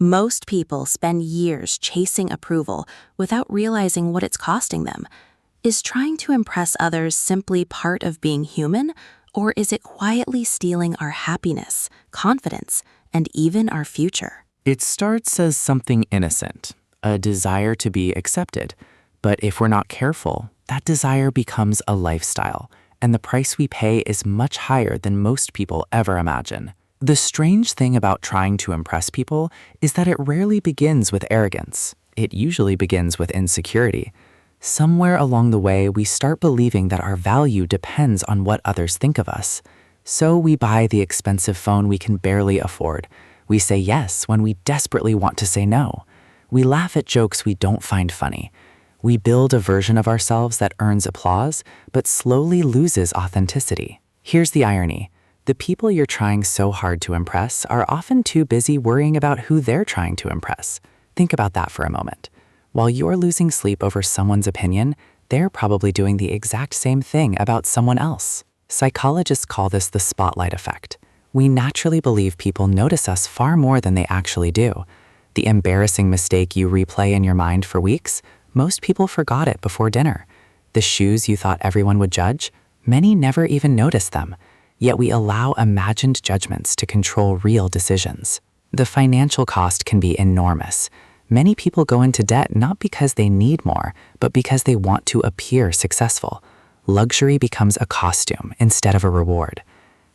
Most people spend years chasing approval without realizing what it's costing them. Is trying to impress others simply part of being human, or is it quietly stealing our happiness, confidence, and even our future? It starts as something innocent, a desire to be accepted. But if we're not careful, that desire becomes a lifestyle, and the price we pay is much higher than most people ever imagine. The strange thing about trying to impress people is that it rarely begins with arrogance. It usually begins with insecurity. Somewhere along the way, we start believing that our value depends on what others think of us. So we buy the expensive phone we can barely afford. We say yes when we desperately want to say no. We laugh at jokes we don't find funny. We build a version of ourselves that earns applause, but slowly loses authenticity. Here's the irony. The people you're trying so hard to impress are often too busy worrying about who they're trying to impress. Think about that for a moment. While you're losing sleep over someone's opinion, they're probably doing the exact same thing about someone else. Psychologists call this the spotlight effect. We naturally believe people notice us far more than they actually do. The embarrassing mistake you replay in your mind for weeks, most people forgot it before dinner. The shoes you thought everyone would judge, many never even noticed them. Yet we allow imagined judgments to control real decisions. The financial cost can be enormous. Many people go into debt not because they need more, but because they want to appear successful. Luxury becomes a costume instead of a reward.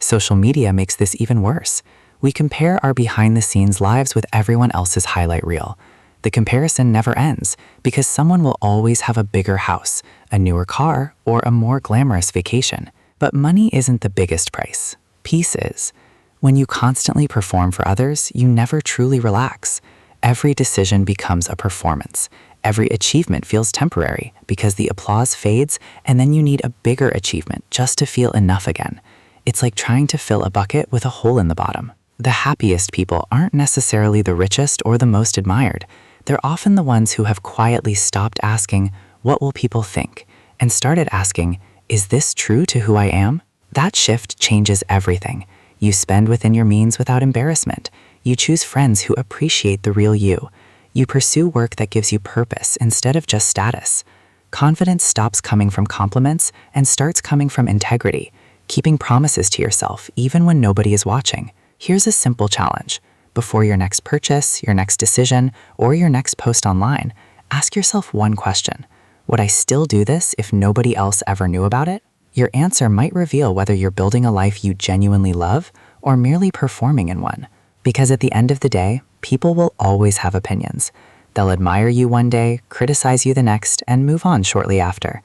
Social media makes this even worse. We compare our behind-the-scenes lives with everyone else's highlight reel. The comparison never ends because someone will always have a bigger house, a newer car, or a more glamorous vacation. But money isn't the biggest price. Peace is. When you constantly perform for others, you never truly relax. Every decision becomes a performance. Every achievement feels temporary because the applause fades, and then you need a bigger achievement just to feel enough again. It's like trying to fill a bucket with a hole in the bottom. The happiest people aren't necessarily the richest or the most admired. They're often the ones who have quietly stopped asking, "What will people think?" and started asking, "Is this true to who I am?" That shift changes everything. You spend within your means without embarrassment. You choose friends who appreciate the real you. You pursue work that gives you purpose instead of just status. Confidence stops coming from compliments and starts coming from integrity, keeping promises to yourself even when nobody is watching. Here's a simple challenge. Before your next purchase, your next decision, or your next post online, ask yourself one question. Would I still do this if nobody else ever knew about it? Your answer might reveal whether you're building a life you genuinely love or merely performing in one. Because at the end of the day, people will always have opinions. They'll admire you one day, criticize you the next, and move on shortly after.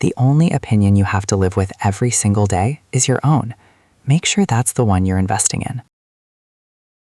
The only opinion you have to live with every single day is your own. Make sure that's the one you're investing in.